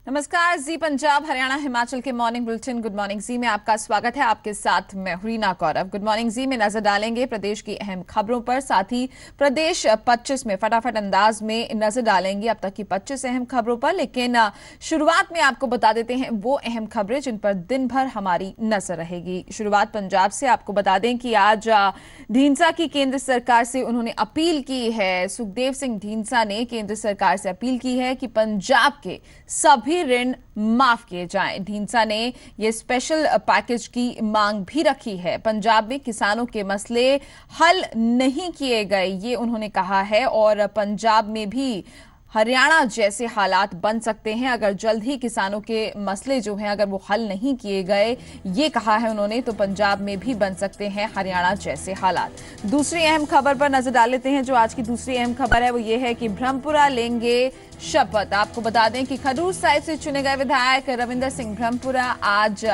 नमस्कार, जी पंजाब हरियाणा हिमाचल के morning bulletin good morning जी में आपका स्वागत है। आपके साथ मैं रीना कौरव। गुड मॉर्निंग जी में नजर डालेंगे प्रदेश की अहम खबरों पर, साथ ही प्रदेश 25 में फटाफट अंदाज में नजर डालेंगे अब तक की 25 अहम खबरों पर। लेकिन शुरुआत में आपको बता देते हैं वो अहम खबरें जिन पर दिन भर हमारी नजर रहेगी। शुरुआत पंजाब से। आपको बता दें कि आज ढींसा की केंद्र सरकार से उन्होंने अपील की है। सुखदेव सिंह ढींसा ने केंद्र सरकार से अपील की है कि पंजाब के सभी ऋण माफ किए जाएं। ढींसा ने यह स्पेशल पैकेज की मांग भी रखी है। पंजाब में किसानों के मसले हल नहीं किए गए, ये उन्होंने कहा है। और पंजाब में भी हरियाणा जैसे हालात बन सकते हैं अगर जल्द ही किसानों के मसले जो हैं अगर वो हल नहीं किए गए, ये कहा है उन्होंने। तो पंजाब में भी बन सकते हैं हरियाणा जैसे हालात। दूसरी अहम खबर पर नजर डाल लेते हैं। जो आज की दूसरी अहम खबर है वो ये है कि ब्रह्मपुरा लेंगे शपथ। आपको बता दें कि खडूर साहिब से चुने गए विधायक रविंदर सिंह ब्रह्मपुरा आज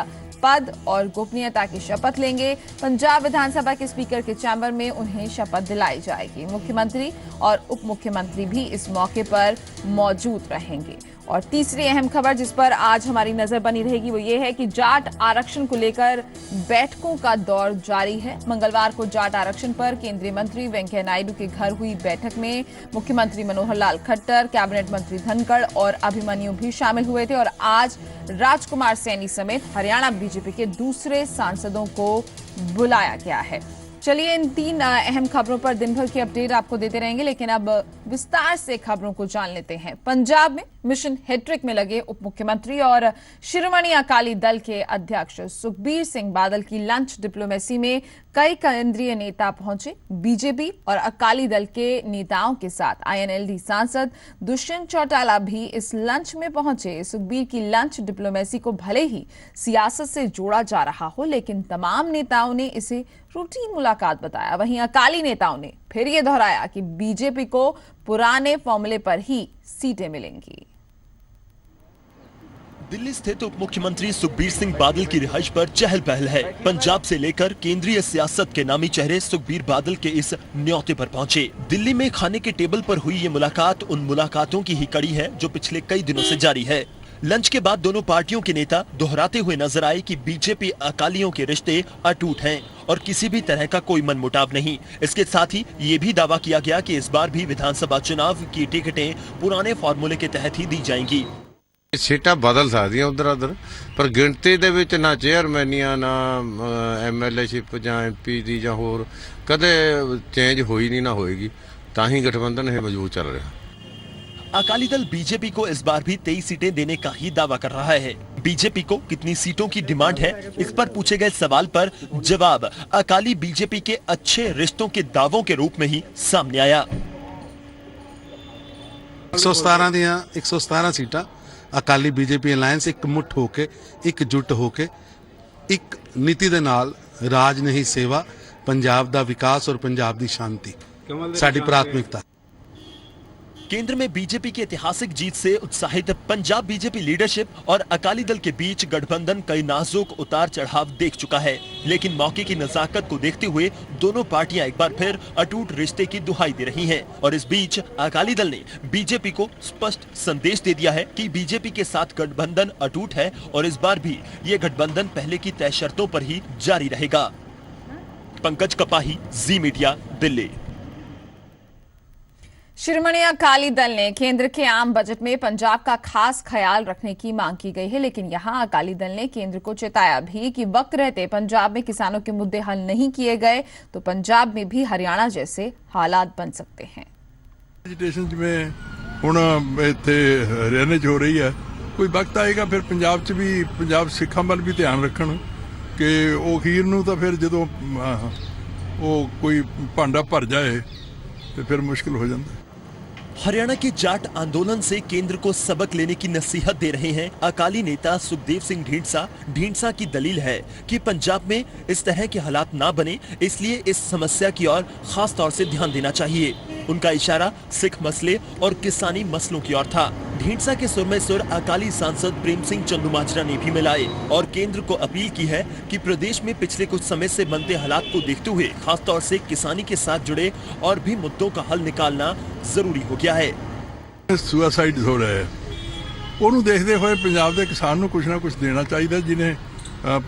पद और गोपनीयता की शपथ लेंगे। पंजाब विधानसभा के स्पीकर के चैम्बर में उन्हें शपथ दिलाई जाएगी। मुख्यमंत्री और उप मुख्यमंत्री भी इस मौके पर मौजूद रहेंगे। और तीसरी अहम खबर जिस पर आज हमारी नजर बनी रहेगी वो ये है कि जाट आरक्षण को लेकर बैठकों का दौर जारी है। मंगलवार को जाट आरक्षण पर केंद्रीय मंत्री वेंकैया नायडू के घर हुई बैठक में मुख्यमंत्री मनोहर लाल खट्टर, कैबिनेट मंत्री धनखड़ और अभिमन्यु भी शामिल हुए थे। और आज राजकुमार सैनी समेत हरियाणा बीजेपी के दूसरे सांसदों को बुलाया गया है। चलिए, इन तीन अहम खबरों पर दिन भर की अपडेट आपको देते रहेंगे, लेकिन अब विस्तार से खबरों को जान लेते हैं। पंजाब में मिशन हैट्रिक में लगे उप मुख्यमंत्री और शिरोमणि अकाली दल के अध्यक्ष सुखबीर सिंह बादल की लंच डिप्लोमेसी में कई केंद्रीय नेता पहुंचे। बीजेपी और अकाली दल के नेताओं के साथ आईएनएलडी सांसद दुष्यंत चौटाला भी इस लंच में पहुंचे। सुखबीर की लंच डिप्लोमेसी को भले ही सियासत से जोड़ा जा रहा हो, लेकिन तमाम नेताओं ने इसे रूटीन मुलाकात बताया। वहीं अकाली नेताओं ने फिर ये दोहराया कि बीजेपी को पुराने फॉर्मूले पर ही सीटें मिलेंगी। दिल्ली स्थित उप मुख्यमंत्री सुखबीर सिंह बादल की रिहाइश पर चहल पहल है। पंजाब से लेकर केंद्रीय सियासत के नामी चेहरे सुखबीर बादल के इस न्योते पर पहुंचे। दिल्ली में खाने के टेबल पर हुई ये मुलाकात उन मुलाकातों की ही कड़ी है जो पिछले कई दिनों से जारी है। लंच के बाद दोनों पार्टियों के नेता दोहराते हुए नजर आए कि बीजेपी अकालियों के रिश्ते अटूट हैं और किसी भी तरह का कोई मनमुटाव नहीं। इसके साथ ही ये भी दावा किया गया कि इस बार भी विधानसभा चुनाव की टिकटें पुराने फॉर्मूले के तहत ही दी जाएंगी। सीटां बदल सकदियां उधर उधर, पर गिणती दे विच ना चेयरमैनियां ना एमएलएशिप जां एमपी दी जां होर कदे चेंज होई नहीं ना होएगी, तां ही गठबंधन है मजबूत चल रहा। अकाली दल बीजेपी को इस बार भी 23 सीटें देने का ही दावा कर रहा है। बीजेपी को कितनी सीटों की डिमांड है, इस पर पूछे गए सवाल पर जवाब अकाली बीजेपी के अच्छे रिश्तों के दावों के रूप में ही सामने आया। 117 सीटां अकाली बीजेपी अलायंस एक मुठ होके एकजुट होके एक नीति दे नाल राज नहीं सेवा, पंजाब दा विकास और पंजाब दी शांति साडी प्राथमिकता। केंद्र में बीजेपी की ऐतिहासिक जीत से उत्साहित पंजाब बीजेपी लीडरशिप और अकाली दल के बीच गठबंधन कई नाजुक उतार चढ़ाव देख चुका है, लेकिन मौके की नजाकत को देखते हुए दोनों पार्टियां एक बार फिर अटूट रिश्ते की दुहाई दे रही हैं। और इस बीच अकाली दल ने बीजेपी को स्पष्ट संदेश दे दिया है कि बीजेपी के साथ गठबंधन अटूट है और इस बार भी ये गठबंधन पहले की तय शर्तों पर ही जारी रहेगा। पंकज कपाही, जी मीडिया, दिल्ली। शिरोमणि अकाली दल ने केंद्र के आम बजट में पंजाब का खास ख्याल रखने की मांग की गई है, लेकिन यहां अकाली दल ने केंद्र को चेताया भी कि वक्त रहते पंजाब में किसानों के मुद्दे हल नहीं किए गए तो पंजाब में भी हरियाणा जैसे हालात बन सकते हैं। एजुटेशन में हुण इत्थे हरियाणे हो रही है, कोई वक्त आएगा फिर पंजाब च भी पंजाब सिखां वाल भी ध्यान रखण कि वो अखीर नूं तां फिर जदों वो कोई भांडा भर जाए तो फिर मुश्किल हो जाता है। हरियाणा के जाट आंदोलन से केंद्र को सबक लेने की नसीहत दे रहे हैं अकाली नेता सुखदेव सिंह ढींसा की दलील है कि पंजाब में इस तरह के हालात ना बने, इसलिए इस समस्या की ओर खास तौर से ध्यान देना चाहिए। उनका इशारा सिख मसले और किसानी मसलों की ओर था। ढींडसा के सुर में सुर अकाली सांसद प्रेम सिंह चंदूमाजरा ने भी मिलाए और केंद्र को अपील की है कि प्रदेश में पिछले कुछ समय से बनते हालात को देखते हुए खासतौर से किसानी के साथ जुड़े और भी मुद्दों का हल निकालना जरूरी हो गया है। सुसाइड हो रहा है, ਉਹਨੂੰ ਦੇਖਦੇ ਹੋਏ ਪੰਜਾਬ ਦੇ ਕਿਸਾਨ ਨੂੰ ਕੁਝ ਨਾ ਕੁਝ ਦੇਣਾ ਚਾਹੀਦਾ, ਜਿਹਨੇ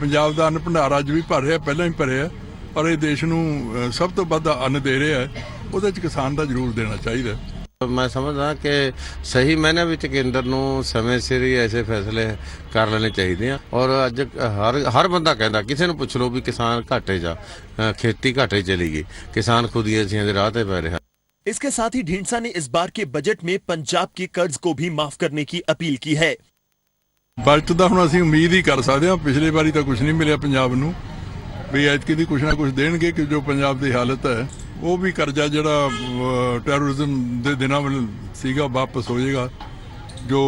ਪੰਜਾਬ ਦਾ ਅੰਨ ਭੰਡਾਰ ਅੱਜ ਵੀ ਭਰ ਰਿਹਾ, ਪਹਿਲਾਂ ਹੀ ਭਰਿਆ, ਪਰ ਇਹ ਦੇਸ਼ ਨੂੰ ਸਭ ਤੋਂ ਵੱਧ ਅੰਨ ਦੇ ਰਿਹਾ ਹੈ, ਉਹਦੇ 'ਚ ਕਿਸਾਨ ਦਾ ਜ਼ਰੂਰ ਦੇਣਾ ਚਾਹੀਦਾ। मैं समझदा कि सही मैंने विच केंद्र नूं समय सिर ही ऐसे फैसले कर लेने चाहिए और अज हर बंदा कहता किसी नूं पुछ लो भी किसान घाटे जा खेती घाटे चली गई, किसान खुदकुशियां दे राह ते पै रहा। इसके साथ ही ढींडसा ने इस बार के बजट में पंजाब के कर्ज को भी माफ करने की अपील की है। बजट ਦਾ ਹੁਣ ਅਸੀਂ ਉਮੀਦ ਹੀ ਕਰ ਸਕਦੇ ਹਾਂ, ਪਿਛਲੀ ਵਾਰੀ ਤਾਂ ਕੁਝ ਨਹੀਂ ਮਿਲਿਆ ਪੰਜਾਬ ਨੂੰ, ਵੀ ਐਤਕੀ ਦੀ ਕੁਝ ਨਾ ਕੁਝ ਦੇਣਗੇ ਕਿ ਜੋ ਪੰਜਾਬ ਦੀ ਹਾਲਤ ਹੈ ਉਹ ਵੀ ਕਰਜ਼ਾ ਜਿਹੜਾ ਟੈਰਰਿਜ਼ਮ ਦੇ ਦਿਨਾਂ ਵਿੱਚ ਸੀਗਾ ਵਾਪਸ ਹੋ ਜਾਏਗਾ, ਜੋ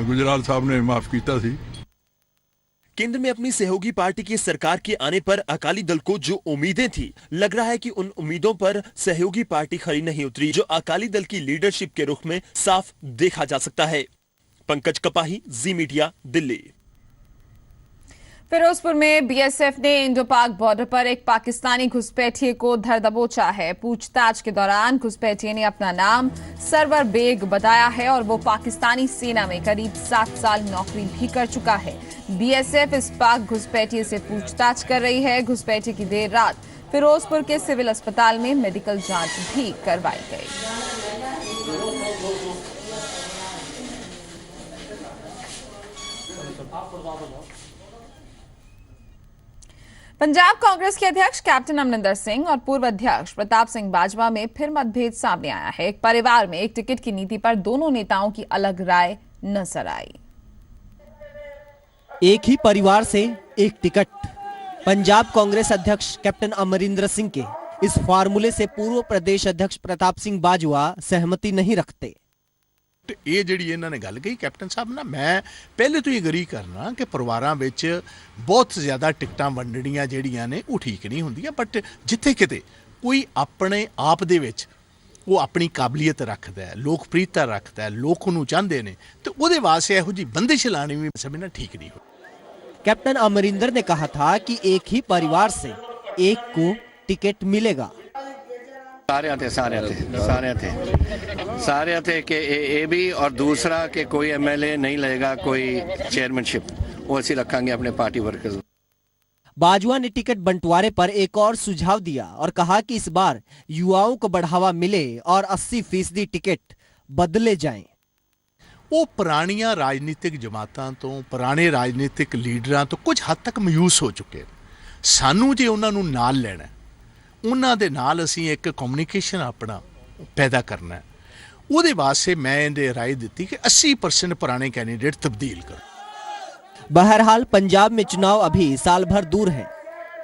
ਗੁਜਰਾਲ ਸਾਹਿਬ ने माफ किया ਸੀ। केंद्र में अपनी सहयोगी पार्टी की सरकार के आने पर अकाली दल को जो उम्मीदें थी, लग रहा है कि उन उम्मीदों पर सहयोगी पार्टी खरी नहीं उतरी, जो अकाली दल की लीडरशिप के रुख में साफ देखा जा सकता है। पंकज कपाही, जी मीडिया, दिल्ली। फिरोजपुर में बीएसएफ ने इंडो पाक बॉर्डर पर एक पाकिस्तानी घुसपैठिए को धर दबोचा है। पूछताछ के दौरान घुसपैठिए ने अपना नाम सरवर बेग बताया है और वो पाकिस्तानी सेना में करीब 7 साल नौकरी भी कर चुका है। बीएसएफ इस पाक घुसपैठिए से पूछताछ कर रही है। घुसपैठिए की देर रात फिरोजपुर के सिविल अस्पताल में मेडिकल जांच भी करवाई गई। पंजाब कांग्रेस के अध्यक्ष कैप्टन अमरिंदर सिंह और पूर्व अध्यक्ष प्रताप सिंह बाजवा में फिर मतभेद सामने आया है। एक परिवार में एक टिकट की नीति पर दोनों नेताओं की अलग राय नजर आई। एक ही परिवार से एक टिकट। पंजाब कांग्रेस अध्यक्ष कैप्टन अमरिंदर सिंह के इस फार्मूले से पूर्व प्रदेश अध्यक्ष प्रताप सिंह बाजवा सहमति नहीं रखते। ਇਹ ਜਿਹੜੀ ਇਹਨਾਂ ਨੇ ਗੱਲ ਕਹੀ ਕੈਪਟਨ ਸਾਹਿਬ ਨਾਲ, ਮੈਂ ਪਹਿਲੇ ਤੋਂ ਹੀ ਅਗਰੀ ਕਰਨਾ ਕਿ ਪਰਿਵਾਰਾਂ ਵਿੱਚ ਬਹੁਤ ਜ਼ਿਆਦਾ ਟਿਕਟਾਂ ਵੰਡਣੀਆਂ ਜਿਹੜੀਆਂ ਨੇ ਉਹ ਠੀਕ ਨਹੀਂ ਹੁੰਦੀਆਂ, ਬਟ ਜਿੱਥੇ ਕਿਤੇ ਕੋਈ ਆਪਣੇ ਆਪ ਦੇ ਵਿੱਚ ਉਹ ਆਪਣੀ ਕਾਬਲੀਅਤ ਰੱਖਦਾ ਹੈ, ਲੋਕਪ੍ਰਿਯਤਾ ਰੱਖਦਾ ਹੈ, ਲੋਕ ਉਹਨੂੰ ਚਾਹੁੰਦੇ ਨੇ, ਤੇ ਉਹਦੇ ਵਾਸਤੇ ਇਹੋ ਜਿਹੀ ਬੰਦਿਸ਼ ਲਾਣੀ ਵੀ ਸਮਝਣਾ ठीक नहीं हो। कैप्टन अमरिंदर ने कहा था कि एक ही परिवार से एक को टिकट मिलेगा। सारे थे कि ए भी और दूसरा कि कोई एमएलए नहीं लेगा कोई चेयरमैनशिप, वो ऐसी रखेंगे अपने पार्टी वर्कर्स। बाजवा ने टिकट बंटवारे पर एक और सुझाव दिया और कहा कि इस बार युवाओं को बढ़ावा मिले और 80% टिकट बदले जाएं। ਉਹ ਪੁਰਾਣੀਆਂ ਰਾਜਨੀਤਿਕ ਜਮਾਤਾਂ ਤੋਂ, ਪੁਰਾਣੇ ਰਾਜਨੀਤਿਕ ਲੀਡਰਾਂ ਤੋਂ ਕੁਝ ਹੱਦ ਤੱਕ ਮਾਯੂਸ ਹੋ ਚੁੱਕੇ। ਸਾਨੂੰ ਜੇ ਉਹਨਾਂ ਨੂੰ ਨਾਲ ਲੈਣਾ, ਉਹਨਾਂ ਦੇ ਨਾਲ ਅਸੀਂ ਇੱਕ ਕਮਿਊਨੀਕੇਸ਼ਨ ਆਪਣਾ ਪੈਦਾ ਕਰਨਾ ਹੈ, ਉਹਦੇ ਵਾਸਤੇ मैं ਇਹਦੇ ਰਾਏ ਦਿੱਤੀ कि 80% पुराने कैंडिडेट तब्दील करो। बहरहाल पंजाब में चुनाव अभी साल भर दूर है।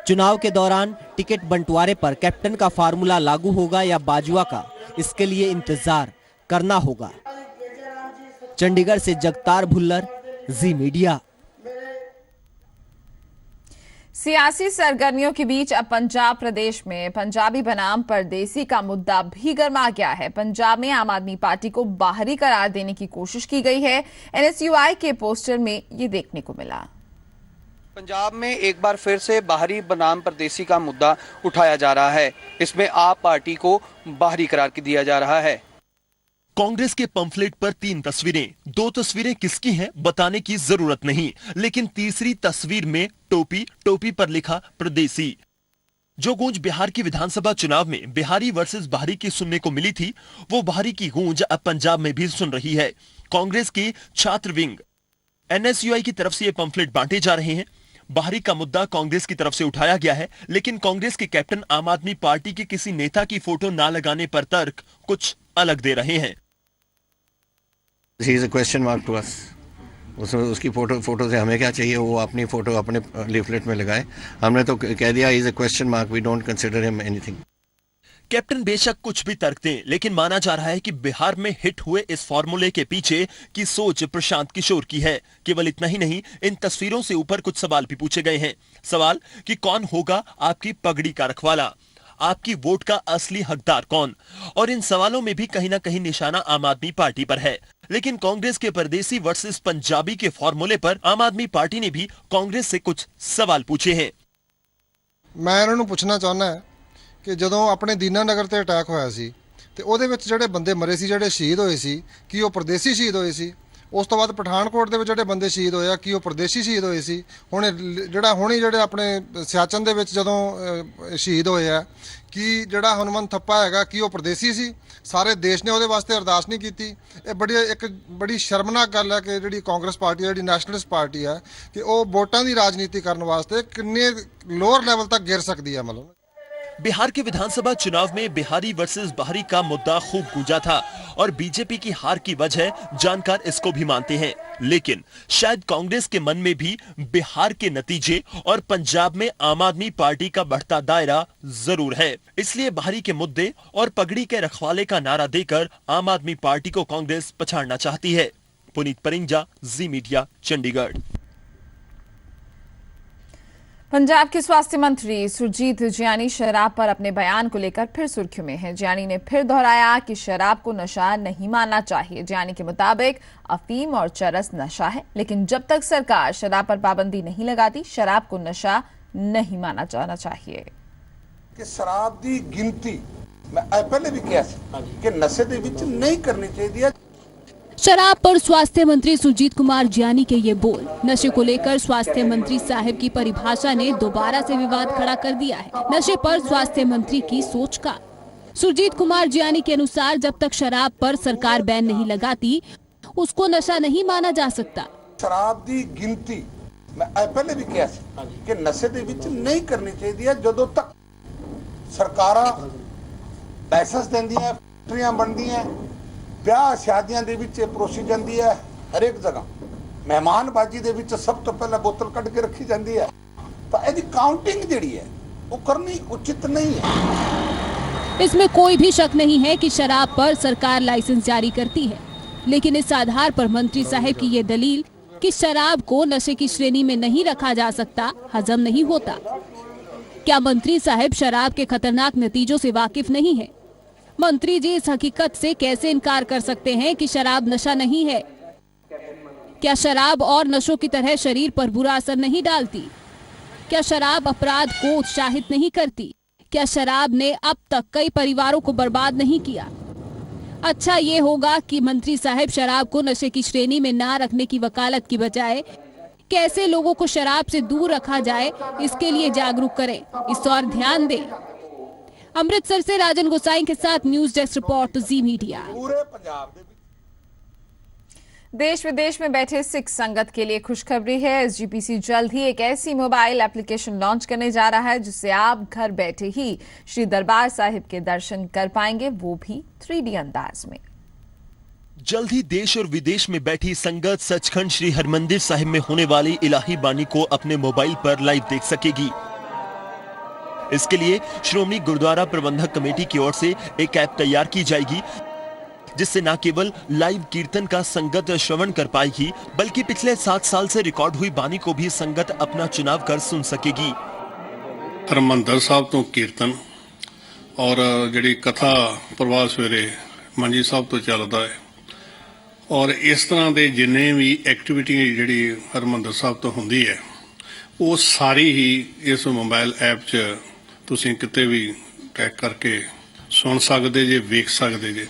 चुनाव के दौरान टिकट बंटवारे पर कैप्टन का फार्मूला लागू होगा या बाजवा का, इसके लिए इंतजार करना होगा। चंडीगढ़ से जगतार भुल्लर, जी मीडिया। सियासी सरगर्मियों के बीच अब पंजाब प्रदेश में पंजाबी बनाम परदेसी का मुद्दा भी गर्मा गया है। पंजाब में आम आदमी पार्टी को बाहरी करार देने की कोशिश की गई है। एनएसयूआई के पोस्टर में ये देखने को मिला। पंजाब में एक बार फिर से बाहरी बनाम परदेसी का मुद्दा उठाया जा रहा है। इसमें आप पार्टी को बाहरी करार दिया जा रहा है। कांग्रेस के पंफलेट पर 3 तस्वीरें, 2 तस्वीरें किसकी हैं बताने की जरूरत नहीं, लेकिन तीसरी तस्वीर में टोपी पर लिखा प्रदेसी। जो गूंज बिहार की विधानसभा चुनाव में बिहारी वर्सेस बाहरी की सुनने को मिली थी, वो बाहरी की गूंज अब पंजाब में भी सुन रही है। कांग्रेस की छात्र विंग एनएसयूआई की तरफ से ये पंफलेट बांटे जा रहे हैं। बाहरी का मुद्दा कांग्रेस की तरफ से उठाया गया है, लेकिन कांग्रेस के कैप्टन आम आदमी पार्टी के किसी नेता की फोटो ना लगाने पर तर्क कुछ अलग दे रहे हैं। He is a question mark to us. उसकी फोटो से हमें क्या चाहिए, वो अपनी फोटो अपने लीफलेट में लगाए। हमने तो कह दिया he is a question mark, we don't consider him anything. Captain बेशक कुछ भी तर्क दें, लेकिन माना जा रहा है कि बिहार में हिट हुए इस फॉर्मूले के पीछे की सोच प्रशांत किशोर की है। केवल इतना ही नहीं, इन तस्वीरों से ऊपर कुछ सवाल भी पूछे गए हैं। सवाल कि कौन होगा आपकी पगड़ी का रखवाला। आपकी वोट का असली हकदार कौन? और इन सवालों में भी कहीं ना कहीं निशाना आम आदमी पार्टी पर है। लेकिन कांग्रेस के परदेसी वर्सेस पंजाबी के फॉर्मूले पर आम आदमी पार्टी ने भी कांग्रेस से कुछ सवाल पूछे हैं। मैं इन्हां नूं पुछना चाहुंदा कि जदों अपने दीनानगर ते अटैक होया सी ते ਉਹਦੇ ਵਿੱਚ ਜਿਹੜੇ ਬੰਦੇ ਮਰੇ ਸੀ, ਜਿਹੜੇ ਸ਼ਹੀਦ ਹੋਏ ਸੀ, ਕੀ ਉਹ ਪਰਦੇਸੀ ਸ਼ਹੀਦ ਹੋਏ ਸੀ? ਉਸ ਤੋਂ ਬਾਅਦ ਪਠਾਨਕੋਟ ਦੇ ਵਿੱਚ ਜਿਹੜੇ ਬੰਦੇ ਸ਼ਹੀਦ ਹੋਏ ਆ, ਕੀ ਉਹ ਪਰਦੇਸੀ ਸ਼ਹੀਦ ਹੋਏ ਸੀ? ਹੁਣ ਜਿਹੜੇ ਆਪਣੇ ਸਿਆਚਨ ਦੇ ਵਿੱਚ ਜਦੋਂ ਸ਼ਹੀਦ ਹੋਏ ਆ, ਕੀ ਜਿਹੜਾ ਹਨੂਮੰਤ ਥੱਪਾ ਹੈਗਾ, ਕੀ ਉਹ ਪਰਦੇਸੀ ਸੀ? ਸਾਰੇ ਦੇਸ਼ ਨੇ ਉਹਦੇ ਵਾਸਤੇ ਅਰਦਾਸ ਨਹੀਂ ਕੀਤੀ। ਇਹ ਬੜੀ ਸ਼ਰਮਨਾਕ ਗੱਲ ਹੈ ਕਿ ਜਿਹੜੀ ਕਾਂਗਰਸ ਪਾਰਟੀ, ਜਿਹੜੀ ਨੈਸ਼ਨਲਿਸਟ ਪਾਰਟੀ ਹੈ, ਕਿ ਉਹ ਵੋਟਾਂ ਦੀ ਰਾਜਨੀਤੀ ਕਰਨ ਵਾਸਤੇ ਕਿੰਨੇ ਲੋਅਰ ਲੈਵਲ ਤੱਕ ਗਿਰ ਸਕਦੀ ਹੈ। मतलब बिहार के विधानसभा चुनाव में बिहारी वर्सेस बाहरी का मुद्दा खूब गूंजा था और बीजेपी की हार की वजह जानकार इसको भी मानते हैं। लेकिन शायद कांग्रेस के मन में भी बिहार के नतीजे और पंजाब में आम आदमी पार्टी का बढ़ता दायरा जरूर है। इसलिए बाहरी के मुद्दे और पगड़ी के रखवाले का नारा देकर आम आदमी पार्टी को कांग्रेस पछाड़ना चाहती है। पुनीत परिंजा, जी मीडिया, चंडीगढ़। पंजाब के स्वास्थ्य मंत्री सुरजीत जियानी शराब पर अपने बयान को लेकर फिर सुर्खियों में हैं। जियानी ने फिर दोहराया कि शराब को नशा नहीं मानना चाहिए। जियानी के मुताबिक अफीम और चरस नशा है, लेकिन जब तक सरकार शराब पर पाबंदी नहीं लगाती, शराब को नशा नहीं माना जाना चाहिए। कि शराब की गिनती मैं पहले भी कहा कि नशे दे विच नहीं करनी चाहिए। शराब पर स्वास्थ्य मंत्री सुरजीत कुमार जियानी के ये बोल नशे को लेकर स्वास्थ्य मंत्री साहब की परिभाषा ने दोबारा से विवाद खड़ा कर दिया है। नशे पर स्वास्थ्य मंत्री की सोच का सुरजीत कुमार जियानी के अनुसार जब तक शराब पर सरकार बैन नहीं लगाती, उसको नशा नहीं माना जा सकता। शराब की गिनती मैं पहले भी कहा कि नशे दे विच नहीं करनी चाहिए। जदों तक सरकारां लाइसेंस देंदियां, फैक्ट्रियां बनदियां, ब्याह शादियां दे विच परोसी जाती है, हर एक जगह मेहमानबाजी दे विच सब तो पहले बोतल कट के रखी जाती है, तो इसकी काउंटिंग जिहड़ी है वो करनी उचित नहीं है। इसमें कोई भी शक नहीं है कि शराब पर सरकार लाइसेंस जारी करती है, लेकिन इस आधार पर मंत्री साहब की ये दलील कि शराब को नशे की श्रेणी में नहीं रखा जा सकता हजम नहीं होता। क्या मंत्री साहब शराब के खतरनाक नतीजों से वाकिफ नहीं है? मंत्री जी इस हकीकत से कैसे इनकार कर सकते हैं कि शराब नशा नहीं है? क्या शराब और नशों की तरह शरीर पर बुरा असर नहीं डालती? क्या शराब अपराध को उत्साहित नहीं करती? क्या शराब ने अब तक कई परिवारों को बर्बाद नहीं किया? अच्छा ये होगा कि मंत्री साहब शराब को नशे की श्रेणी में ना रखने की वकालत की बजाय कैसे लोगों को शराब से दूर रखा जाए, इसके लिए जागरूक करें, इस और ध्यान दें। अमृतसर से राजन गोसाई के साथ न्यूज डेस्क रिपोर्ट, जी मीडिया। देश विदेश में बैठे सिख संगत के लिए खुशखबरी है। एसजीपीसी जल्द ही एक ऐसी मोबाइल एप्लीकेशन लॉन्च करने जा रहा है जिससे आप घर बैठे ही श्री दरबार साहिब के दर्शन कर पाएंगे, वो भी 3D अंदाज में। जल्द ही देश और विदेश में बैठी संगत सचखंड श्री हरमंदिर साहिब में होने वाली इलाही बानी को अपने मोबाइल पर लाइव देख सकेगी। इसके लिए श्रोमणी गुरुद्वारा प्रबंधक कमेटी की ओर से एक ऐप तैयार की जाएगी, जिससे न केवल लाइव कीर्तन का संगत श्रवण कर पाएगी, बल्कि पिछले 7 साल से रिकॉर्ड हुई बानी को भी संगत अपना चुनाव कर सुन सकेगी। हरमंदर साहब तो कीर्तन और जिहड़ी कथा प्रवाह सवेरे मंजी साहब तो चलता है, और इस तरह के जिन्ने भी एक्टिविटी जिहड़ी हरमंदर साहब तो होंदी है, वो सारी ही इस मोबाइल ऐप च तुसीं किते भी टैग करके सुन सकते जे, वेख सकते जे।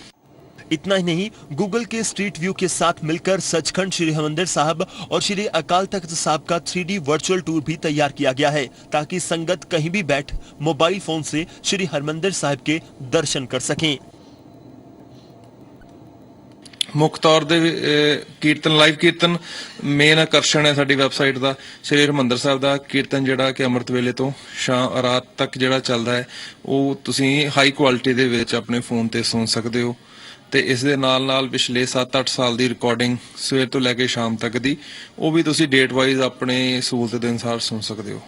इतना ही नहीं, गूगल के स्ट्रीट व्यू के साथ मिलकर सचखंड श्री हरमंदिर साहब और श्री अकाल तख्त साहब का 3D वर्चुअल टूर भी तैयार किया गया है, ताकि संगत कहीं भी बैठ मोबाइल फोन से श्री हरमंदिर साहब के दर्शन कर सकें। मुख तौर दे कीर्तन, लाइव कीर्तन मेन आकर्षण है साडी वैबसाइट दा। श्री हरमंदिर साहब दा कीर्तन जिहड़ा कि अमृत वेले तो शाम रात तक जिहड़ा चलदा है, वो तुसीं हाई क्वालिटी दे विच अपने फोन ते सुन सकदे हो। ते इस दे नाल नाल पिछले 7-8 साल दी रिकॉर्डिंग सवेर तो लैके शाम तक दी, वो भी तुसीं डेट वाइज अपने सहूलत दे अनुसार सुन सकदे हो।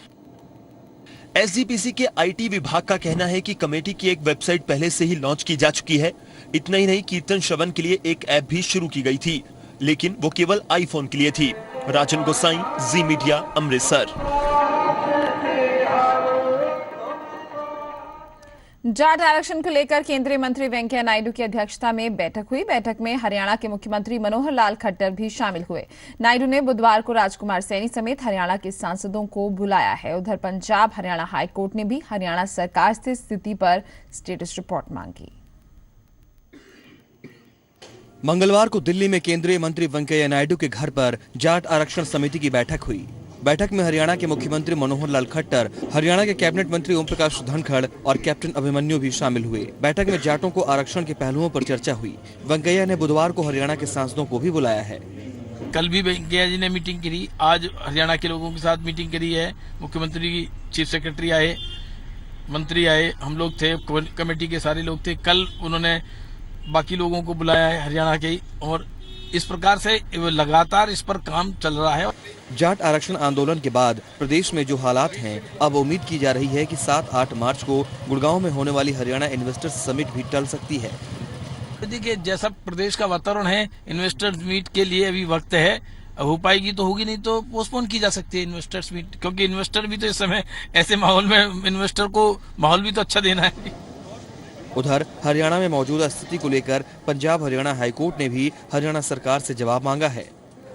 एसजीपीसी के आईटी विभाग का कहना है कि कमेटी की एक वेबसाइट पहले से ही लॉन्च की जा चुकी है। इतना ही नहीं, कीर्तन श्रवण के लिए एक ऐप भी शुरू की गई थी, लेकिन वो केवल आईफोन के लिए थी। राजन गोसाई, जी मीडिया, अमृतसर। जाट आरक्षण को लेकर केंद्रीय मंत्री वेंकैया नायडू की अध्यक्षता में बैठक हुई। बैठक में हरियाणा के मुख्यमंत्री मनोहर लाल खट्टर भी शामिल हुए। नायडू ने बुधवार को राजकुमार सैनी समेत हरियाणा के सांसदों को बुलाया है। उधर पंजाब हरियाणा हाईकोर्ट ने भी हरियाणा सरकार से स्थिति पर स्टेटस रिपोर्ट मांगी। मंगलवार को दिल्ली में केंद्रीय मंत्री वेंकैया नायडू के घर पर जाट आरक्षण समिति की बैठक हुई। बैठक में हरियाणा के मुख्यमंत्री मनोहर लाल खट्टर, हरियाणा के कैबिनेट मंत्री ओम प्रकाश धनखड़ और कैप्टन अभिमन्यु भी शामिल हुए। बैठक में जाटों को आरक्षण के पहलुओं पर चर्चा हुई। वेंकैया ने बुधवार को हरियाणा के सांसदों को भी बुलाया है। कल भी वेंकैया जी ने मीटिंग करी, आज हरियाणा के लोगों के साथ मीटिंग करी है। मुख्यमंत्री, चीफ सेक्रेटरी आए, मंत्री आए, हम लोग थे, कमेटी के सारे लोग थे। कल उन्होंने बाकी लोगों को बुलाया है हरियाणा के, और इस प्रकार से लगातार इस पर काम चल रहा है। जाट आरक्षण आंदोलन के बाद प्रदेश में जो हालात हैं, अब उम्मीद की जा रही है कि 7-8 मार्च को गुड़गांव में होने वाली हरियाणा इन्वेस्टर्स समिट भी टल सकती है। देखिए, जैसा प्रदेश का वातावरण है, इन्वेस्टर्स मीट के लिए अभी वक्त है। हो पाएगी तो होगी, नहीं तो पोस्टपोन की जा सकती है इन्वेस्टर्स मीट, क्योंकि इन्वेस्टर भी तो इस समय ऐसे माहौल में, इन्वेस्टर को माहौल भी तो अच्छा देना है। उधर हरियाणा में मौजूदा स्थिति को लेकर पंजाब हरियाणा हाईकोर्ट ने भी हरियाणा सरकार से जवाब मांगा है।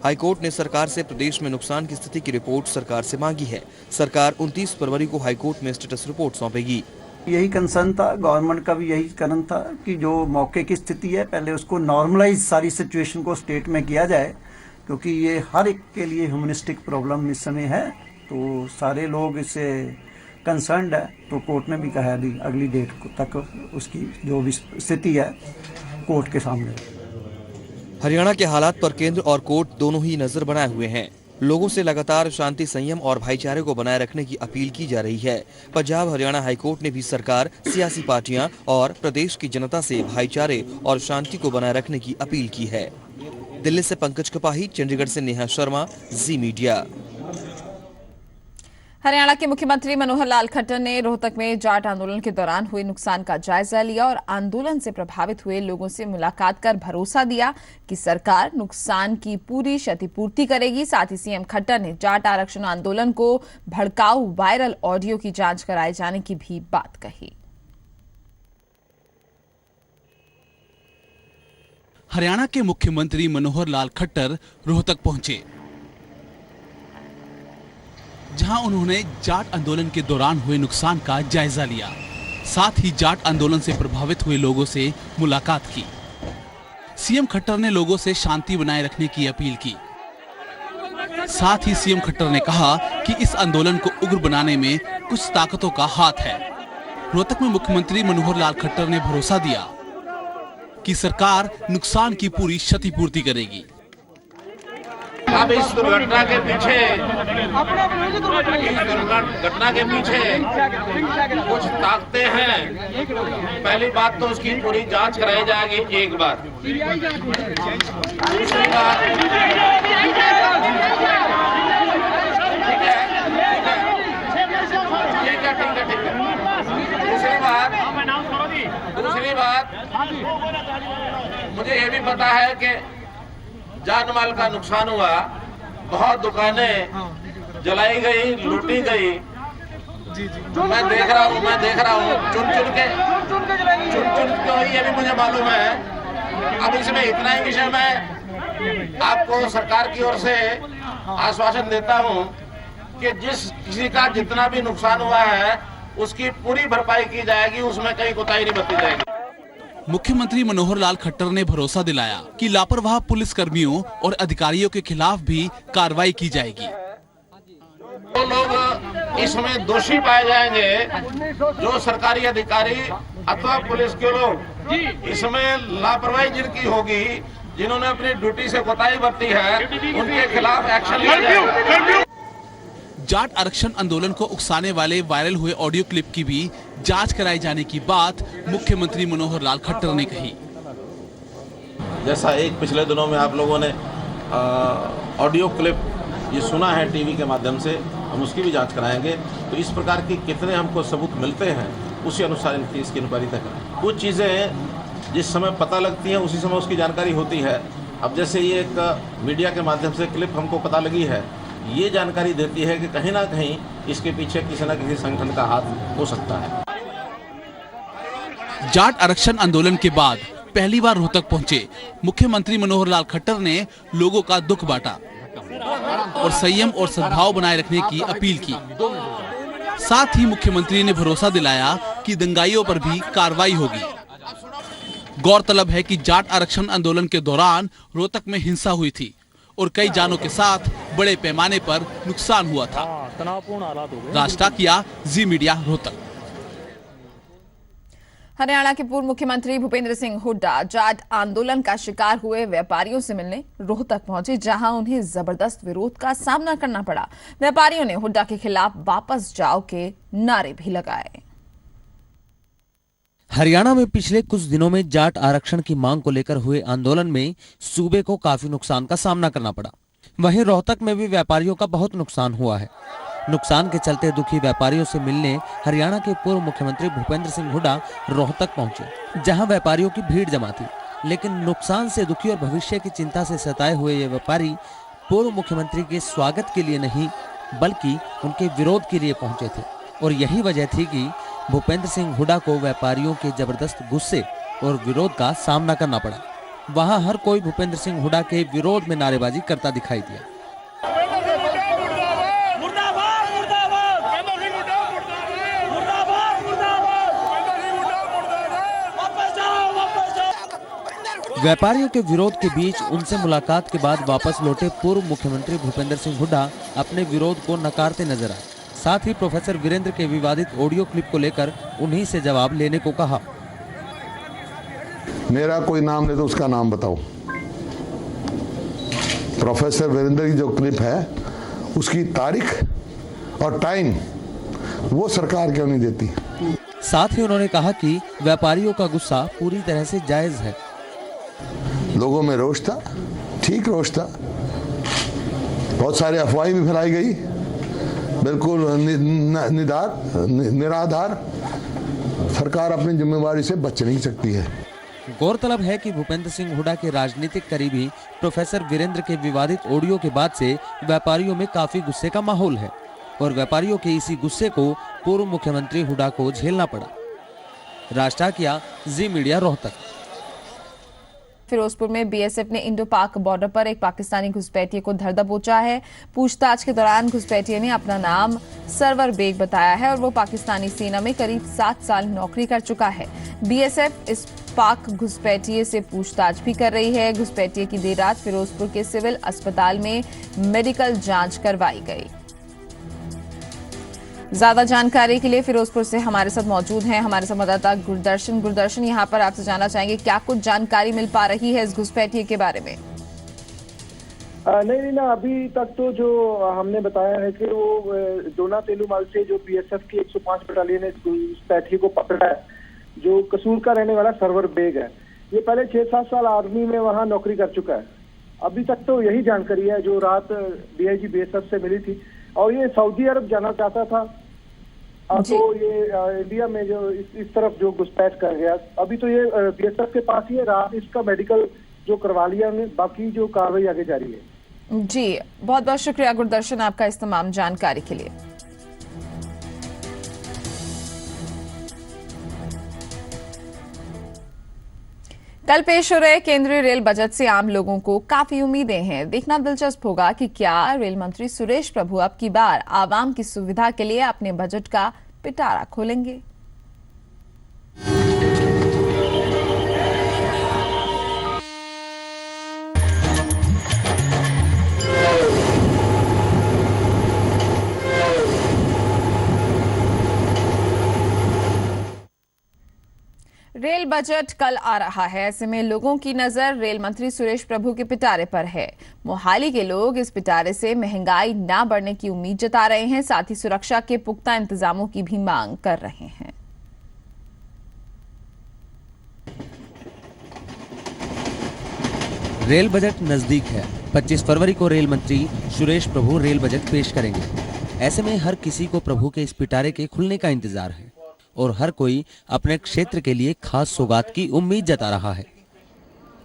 हाईकोर्ट ने सरकार से प्रदेश में नुकसान की स्थिति की रिपोर्ट सरकार से मांगी है। सरकार 29 फरवरी को हाईकोर्ट में स्टेटस रिपोर्ट सौंपेगी। यही कंसर्न था, गवर्नमेंट का भी यही कारण था कि जो मौके की स्थिति है, पहले उसको नॉर्मलाइज सारी सिचुएशन को स्टेट में किया जाए, क्योंकि ये हर एक के लिए ह्यूमनिस्टिक प्रॉब्लम इस समय है। तो सारे लोग इससे कंसर्न्ड है। तो कोर्ट ने भी कहा अभी अगली डेट तक उसकी जो भी स्थिति है कोर्ट के सामने। हरियाणा के हालात पर केंद्र और कोर्ट दोनों ही नजर बनाए हुए हैं। लोगों से लगातार शांति, संयम और भाईचारे को बनाए रखने की अपील की जा रही है। पंजाब हरियाणा हाईकोर्ट ने भी सरकार, सियासी पार्टियां और प्रदेश की जनता से भाईचारे और शांति को बनाए रखने की अपील की है। दिल्ली से पंकज कपाही, चंडीगढ़ से नेहा शर्मा, जी मीडिया। हरियाणा के मुख्यमंत्री मनोहर लाल खट्टर ने रोहतक में जाट आंदोलन के दौरान हुए नुकसान का जायजा लिया और आंदोलन से प्रभावित हुए लोगों से मुलाकात कर भरोसा दिया कि सरकार नुकसान की पूरी क्षतिपूर्ति करेगी। साथ ही सीएम खट्टर ने जाट आरक्षण आंदोलन को भड़काऊ वायरल ऑडियो की जांच कराए जाने की भी बात कही। हरियाणा के मुख्यमंत्री मनोहर लाल खट्टर रोहतक पहुंचे, जहां उन्होंने जाट आंदोलन के दौरान हुए नुकसान का जायजा लिया। साथ ही जाट आंदोलन से प्रभावित हुए लोगों से मुलाकात की। सीएम खट्टर ने लोगों से शांति बनाए रखने की अपील की। साथ ही सीएम खट्टर ने कहा कि इस आंदोलन को उग्र बनाने में कुछ ताकतों का हाथ है। रोहतक में मुख्यमंत्री मनोहर लाल खट्टर ने भरोसा दिया कि सरकार नुकसान की पूरी क्षतिपूर्ति करेगी। अब इस दुर्घटना के पीछे कुछ ताकतें हैं। पहली बात तो उसकी पूरी जांच कराई जाएगी एक बार। दूसरी बात, दूसरी बात मुझे ये भी पता है कि जान माल का नुकसान हुआ, बहुत दुकानें जलाई गई, लूटी गई। मैं देख रहा हूँ चुन चुन के हुई, ये भी मुझे मालूम है। अब इसमें इतना ही विषय मैं आपको सरकार की ओर से आश्वासन देता हूँ कि जिस किसी का जितना भी नुकसान हुआ है उसकी पूरी भरपाई की जाएगी, उसमें कहीं कोताही नहीं बरती जाएगी। मुख्यमंत्री मनोहर लाल खट्टर ने भरोसा दिलाया कि लापरवाह पुलिस कर्मियों और अधिकारियों के खिलाफ भी कार्रवाई की जाएगी। वो लोग इसमें दोषी पाए जाएंगे जो सरकारी अधिकारी अथवा पुलिस के लोग इसमें लापरवाही जिनकी होगी, जिन्होंने अपनी ड्यूटी से कोताही बरती है, उनके खिलाफ एक्शन लिया जाएगा। जाट आरक्षण आंदोलन को उकसाने वाले वायरल हुए ऑडियो क्लिप की भी जांच कराए जाने की बात मुख्यमंत्री मनोहर लाल खट्टर ने कही। जैसा एक पिछले दिनों में आप लोगों ने ऑडियो क्लिप ये सुना है टीवी के माध्यम से, हम उसकी भी जांच कराएंगे। तो इस प्रकार की कितने हमको सबूत मिलते हैं, उसी अनुसार इसकी इंक्वायरी तक करें। कुछ चीज़ें जिस समय पता लगती हैं उसी समय उसकी जानकारी होती है। अब जैसे ये एक मीडिया के माध्यम से क्लिप हमको पता लगी है, ये जानकारी देती है कि कहीं ना कहीं इसके पीछे किसी न किसी संगठन का हाथ हो सकता है। जाट आरक्षण आंदोलन के बाद पहली बार रोहतक पहुंचे मुख्यमंत्री मनोहर लाल खट्टर ने लोगों का दुख बांटा और संयम और सद्भाव बनाए रखने की अपील की। साथ ही मुख्यमंत्री ने भरोसा दिलाया कि दंगाइयों पर भी कार्रवाई होगी। गौरतलब है कि जाट आरक्षण आंदोलन के दौरान रोहतक में हिंसा हुई थी और कई जानों के साथ बड़े पैमाने पर नुकसान हुआ था। राज टाकिया, जी मीडिया, रोहतक। हरियाणा के पूर्व मुख्यमंत्री भूपेंद्र सिंह हुड्डा जाट आंदोलन का शिकार हुए व्यापारियों से मिलने रोहतक पहुंचे, जहां उन्हें जबरदस्त विरोध का सामना करना पड़ा। व्यापारियों ने हुड्डा के खिलाफ वापस जाओ के नारे भी लगाए। हरियाणा में पिछले कुछ दिनों में जाट आरक्षण की मांग को लेकर हुए आंदोलन में सूबे को काफी नुकसान का सामना करना पड़ा। वहीं रोहतक में भी व्यापारियों का बहुत नुकसान हुआ है। नुकसान के चलते दुखी व्यापारियों से मिलने हरियाणा के पूर्व मुख्यमंत्री भूपेंद्र सिंह हुड्डा रोहतक पहुंचे, जहां व्यापारियों की भीड़ जमा थी। लेकिन नुकसान से दुखी और भविष्य की चिंता से सताए हुए ये व्यापारी पूर्व मुख्यमंत्री के स्वागत के लिए नहीं बल्कि उनके विरोध के लिए पहुंचे थे। और यही वजह थी कि भूपेंद्र सिंह हुड्डा को व्यापारियों के जबरदस्त गुस्से और विरोध का सामना करना पड़ा। वहां हर कोई भूपेंद्र सिंह हुड्डा के विरोध में नारेबाजी करता दिखाई दिया। व्यापारियों के विरोध के बीच उनसे मुलाकात के बाद वापस लौटे पूर्व मुख्यमंत्री भूपेंद्र सिंह हुड्डा अपने विरोध को नकारते नजर आए। साथ ही प्रोफेसर वीरेंद्र के विवादित ऑडियो क्लिप को लेकर उन्हीं से जवाब लेने को कहा। मेरा कोई नाम ले तो उसका नाम बताओ। प्रोफेसर वीरेंद्र की जो क्लिप है उसकी तारीख और टाइम वो सरकार क्यों नहीं देती। साथ ही उन्होंने कहा कि व्यापारियों का गुस्सा पूरी तरह से जायज है। लोगों में रोष था, ठीक रोष था। बहुत सारी अफवाहें भी फैलाई गई, बिल्कुल निराधार। सरकार अपनी जिम्मेवारी से बच नहीं सकती है। गौरतलब है कि भूपेंद्र सिंह हुड्डा के राजनीतिक करीबी प्रोफेसर वीरेंद्र के विवादित ऑडियो के बाद से व्यापारियों में काफी गुस्से का माहौल है और व्यापारियों के इसी गुस्से को पूर्व मुख्यमंत्री हुड्डा को झेलना पड़ा। राज टाकिया, जी मीडिया, रोहतक। फिरोजपुर में बीएसएफ ने इंडो पाक बॉर्डर पर एक पाकिस्तानी घुसपैठिए को धर दबोचा है। पूछताछ के दौरान घुसपैठिए ने अपना नाम सरवर बेग बताया है और वो पाकिस्तानी सेना में करीब 7 साल नौकरी कर चुका है। बीएसएफ इस पाक घुसपैठिए से पूछताछ भी कर रही है। घुसपैठिए की देर रात फिरोजपुर के सिविल अस्पताल में मेडिकल जांच करवाई गई। ज्यादा जानकारी के लिए फिरोजपुर से हमारे साथ मौजूद हैं हमारे संवाददाता गुरदर्शन। यहाँ पर आपसे जानना चाहेंगे क्या कुछ जानकारी मिल पा रही है इस घुसपैठिए के बारे में? नहीं ना, अभी तक तो जो हमने बताया है कि वो डोना तेलुमाल से जो बीएसएफ की 105 बटालियन ने घुसपैठिए को पकड़ा है, जो कसूर का रहने वाला सरवर बेग है। ये पहले 6-7 साल आर्मी में वहाँ नौकरी कर चुका है। अभी तक तो यही जानकारी है जो रात डीआईजी बीएसएफ से मिली थी। और ये सऊदी अरब जाना चाहता था, अब तो ये इंडिया में जो इस तरफ जो घुसपैठ कर गया। अभी तो ये बीएसएफ के पास ही है। रात इसका मेडिकल जो करवा लिया हमने, बाकी जो कार्रवाई आगे जारी है। जी, बहुत बहुत शुक्रिया गुरदर्शन आपका इस तमाम जानकारी के लिए। कल पेश हो रहे केंद्रीय रेल बजट से आम लोगों को काफी उम्मीदें हैं। देखना दिलचस्प होगा कि क्या रेल मंत्री सुरेश प्रभु अब की बार आवाम की सुविधा के लिए अपने बजट का पिटारा खोलेंगे। रेल बजट कल आ रहा है, ऐसे में लोगों की नजर रेल मंत्री सुरेश प्रभु के पिटारे पर है। मोहाली के लोग इस पिटारे से महंगाई ना बढ़ने की उम्मीद जता रहे हैं, साथ ही सुरक्षा के पुख्ता इंतजामों की भी मांग कर रहे हैं। रेल बजट नजदीक है। 25 फरवरी को रेल मंत्री सुरेश प्रभु रेल बजट पेश करेंगे। ऐसे में हर किसी को प्रभु के इस पिटारे के खुलने का इंतजार है और हर कोई अपने क्षेत्र के लिए खास सौगात की उम्मीद जता रहा है।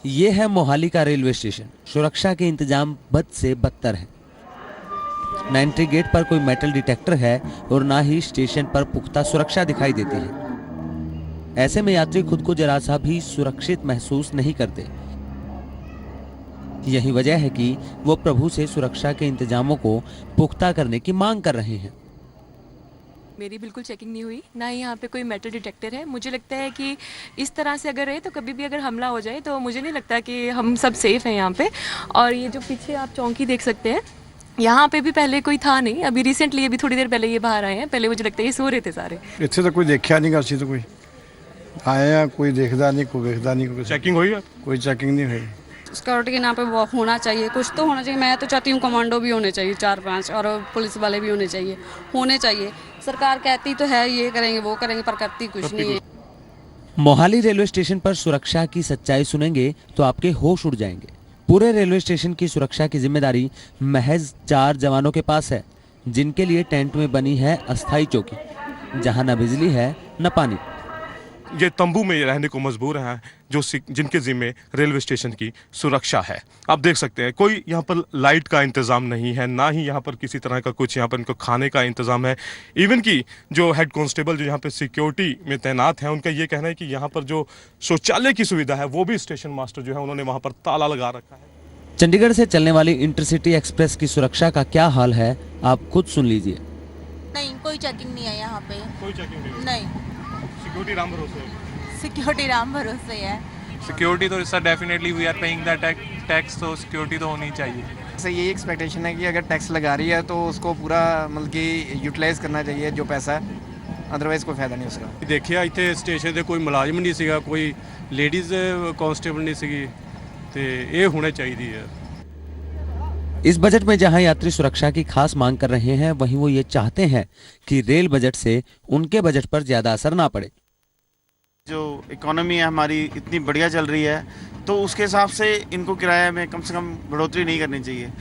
ये है मोहाली का रेलवे स्टेशन। सुरक्षा के इंतजाम बद से बदतर है। न एंट्री गेट पर कोई मेटल डिटेक्टर है और ना ही स्टेशन पर पुख्ता सुरक्षा दिखाई देती है। ऐसे में यात्री खुद को जरा सा भी सुरक्षित महसूस नहीं करते। यही वजह है कि वो प्रभु से सुरक्षा के इंतजामों को पुख्ता करने की मांग कर रहे हैं। मेरी बिल्कुल चेकिंग नहीं हुई, ना ही यहाँ पे कोई मेटल डिटेक्टर है। मुझे लगता है कि इस तरह से अगर रहे तो कभी भी अगर हमला हो जाए तो मुझे नहीं लगता कि हम सब सेफ हैं यहाँ पे। और ये जो पीछे आप चौकी देख सकते हैं, यहाँ पे भी पहले कोई था नहीं, अभी रिसेंटली अभी थोड़ी देर पहले ये बाहर आए हैं। पहले मुझे लगता है ये सो रहे थे सारे। इतने तो कोई देखा नहीं, असि तो कोई आया, कोई देखता नहीं, कोई देखता नहीं। कोई चेकिंग हुई है? कोई चेकिंग नहीं हुई। सिक्योरिटी के नाम पे होना चाहिए, कुछ तो होना चाहिए। मैं तो चाहती हूँ कमांडो भी होने चाहिए 4-5 और पुलिस वाले भी होने चाहिए। सरकार कहती तो है ये करेंगे वो करेंगे, पर करती कुछ नहीं है। मोहाली रेलवे स्टेशन पर सुरक्षा की सच्चाई सुनेंगे तो आपके होश उड़ जाएंगे। पूरे रेलवे स्टेशन की सुरक्षा की जिम्मेदारी महज 4 जवानों के पास है, जिनके लिए टेंट में बनी है अस्थायी चौकी, जहां न बिजली है न पानी। ये तंबू में रहने को मजबूर हैं जो जिनके जिम्मे रेलवे स्टेशन की सुरक्षा है। आप देख सकते हैं कोई यहाँ पर लाइट का इंतज़ाम नहीं है, ना ही यहाँ पर किसी तरह का कुछ यहाँ पर इनको खाने का इंतज़ाम है। इवन कि जो हेड कांस्टेबल जो यहाँ पे सिक्योरिटी में तैनात हैं, उनका ये कहना है कि यहाँ पर जो शौचालय की सुविधा है वो भी स्टेशन मास्टर जो है उन्होंने वहाँ पर ताला लगा रखा है। चंडीगढ़ से चलने वाली इंटरसिटी एक्सप्रेस की सुरक्षा का क्या हाल है, आप खुद सुन लीजिए। नहीं, कोई चेकिंग नहीं है यहाँ पे। कोई चेकिंग नहीं। सिक्योरिटी राम भरोसे है। सिक्योरिटी तो इसका definitely we are paying the tax, तो सिक्योरिटी तो होनी चाहिए। से यही एक्सपेक्टेशन है कि अगर टैक्स लगा रही है तो उसको पूरा मतलब कि यूटिलाइज करना चाहिए जो पैसा है, अदरवाइज कोई फायदा नहीं उसका। देखिए इतने स्टेशन से कोई मुलाजिम नहीं सीगा, कोई लेडीज कांस्टेबल नहीं सीगी, ते ये होने चाहिए। इस बजट में जहां यात्री सुरक्षा की खास मांग कर रहे हैं, वहीं वो ये चाहते हैं कि रेल बजट से उनके बजट पर ज्यादा असर ना पड़े। जो इकोनॉमी है हमारी इतनी बढ़िया चल रही है, तो उसके हिसाब से इनको किराए में कम से कम बढ़ोतरी नहीं करनी चाहिए।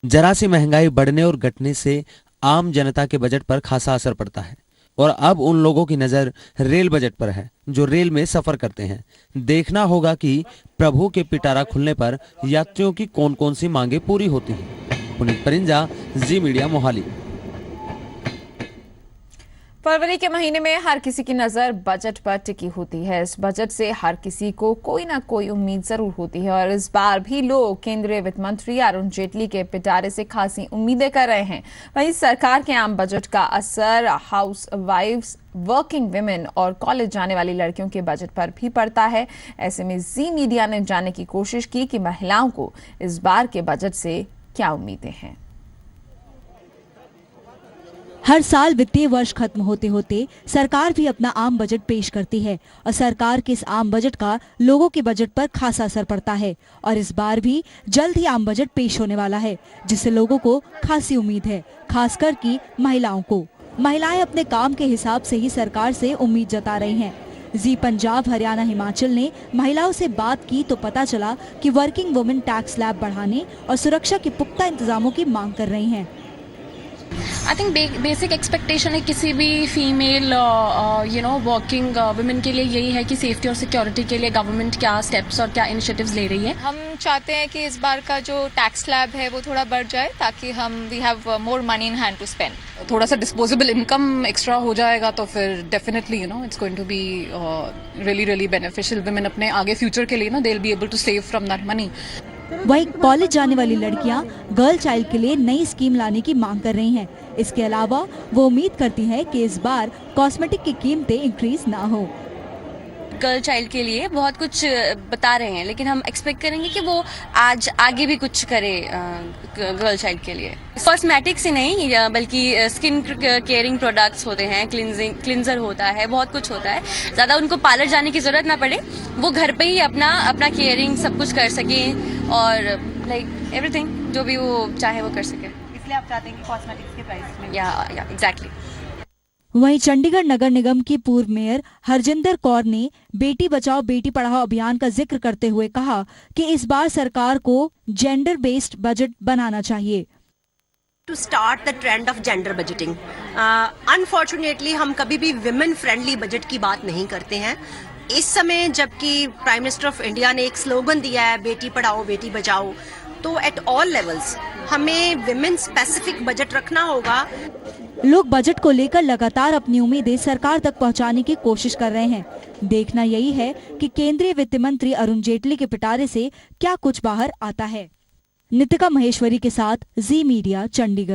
जरा सी महंगाई बढ़ने और घटने से आम जनता के बजट पर खासा असर पड़ता है, और अब उन लोगों की नजर रेल बजट पर है जो रेल में सफर करते हैं। देखना होगा कि प्रभु के पिटारा खुलने पर यात्रियों की कौन कौन सी मांगे पूरी होती हैं। पुनीत परिंजा, जी मीडिया, मोहाली। फरवरी के महीने में हर किसी की नजर बजट पर टिकी होती है। इस बजट से हर किसी को कोई ना कोई उम्मीद जरूर होती है, और इस बार भी लोग केंद्रीय वित्त मंत्री अरुण जेटली के पिटारे से खासी उम्मीदें कर रहे हैं। वहीं सरकार के आम बजट का असर हाउस वाइफ्स, वर्किंग विमेन और कॉलेज जाने वाली लड़कियों के बजट पर भी पड़ता है। ऐसे में जी मीडिया ने जानने की कोशिश की कि महिलाओं को इस बार के बजट से क्या उम्मीदें हैं। हर साल वित्तीय वर्ष खत्म होते होते सरकार भी अपना आम बजट पेश करती है, और सरकार के इस आम बजट का लोगों के बजट पर खासा असर पड़ता है। और इस बार भी जल्द ही आम बजट पेश होने वाला है, जिससे लोगों को खासी उम्मीद है, खासकर कि महिलाओं को। महिलाएं अपने काम के हिसाब से ही सरकार से उम्मीद जता रही हैं। जी पंजाब, हरियाणा, हिमाचल ने महिलाओं से बात की तो पता चला कि वर्किंग वुमेन टैक्स स्लैब बढ़ाने और सुरक्षा के पुख्ता इंतजामों की मांग कर रही हैं। आई थिंक बेसिक एक्सपेक्टेशन है किसी भी फीमेल वर्किंग वुमेन के लिए यही है कि सेफ्टी और सिक्योरिटी के लिए गवर्नमेंट क्या स्टेप्स और क्या इनिशिएटिव्स ले रही है। हम चाहते हैं कि इस बार का जो टैक्स स्लैब है वो थोड़ा बढ़ जाए, ताकि we have more money in hand to spend. थोड़ा सा डिस्पोजेबल इनकम एक्स्ट्रा हो जाएगा तो फिर definitely it's going to be really beneficial. Women अपने आगे फ्यूचर के लिए they will be able to save from that money. वहीं कॉलेज जाने वाली लड़कियां गर्ल चाइल्ड के लिए नई स्कीम लाने की मांग कर रही हैं। इसके अलावा वो उम्मीद करती हैं कि इस बार कॉस्मेटिक की कीमतें इंक्रीज ना हो। गर्ल चाइल्ड के लिए बहुत कुछ बता रहे हैं, लेकिन हम एक्सपेक्ट करेंगे कि वो आज आगे भी कुछ करे गर्ल चाइल्ड के लिए। कॉस्मेटिक्स ही नहीं बल्कि स्किन केयरिंग प्रोडक्ट्स होते हैं, क्लिंजर होता है, बहुत कुछ होता है। ज़्यादा उनको पार्लर जाने की ज़रूरत ना पड़े, वो घर पे ही अपना केयरिंग सब कुछ कर सकें, और लाइक एवरीथिंग जो भी वो चाहे वो कर सके। इसलिए आप चाहते हैं कि कॉस्मेटिक्स के प्राइस में या एग्जैक्टली। वहीं चंडीगढ़ नगर निगम की पूर्व मेयर हरजिंदर कौर ने बेटी बचाओ बेटी पढ़ाओ अभियान का जिक्र करते हुए कहा कि इस बार सरकार को जेंडर बेस्ड बजट बनाना चाहिए। To start the trend of gender budgeting. Unfortunately हम कभी भी विमेन फ्रेंडली बजट की बात नहीं करते हैं। इस समय जबकि प्राइम मिनिस्टर ऑफ इंडिया ने एक स्लोगन दिया है बेटी पढ़ाओ बेटी बचाओ, तो एट ऑल लेवल्स हमें विमेन स्पेसिफिक बजट रखना होगा। लोग बजट को लेकर लगातार अपनी उम्मीदें सरकार तक पहुंचाने की कोशिश कर रहे हैं। देखना यही है कि केंद्रीय वित्त मंत्री अरुण जेटली के पिटारे से क्या कुछ बाहर आता है। नितिका महेश्वरी के साथ जी मीडिया, चंडीगढ़।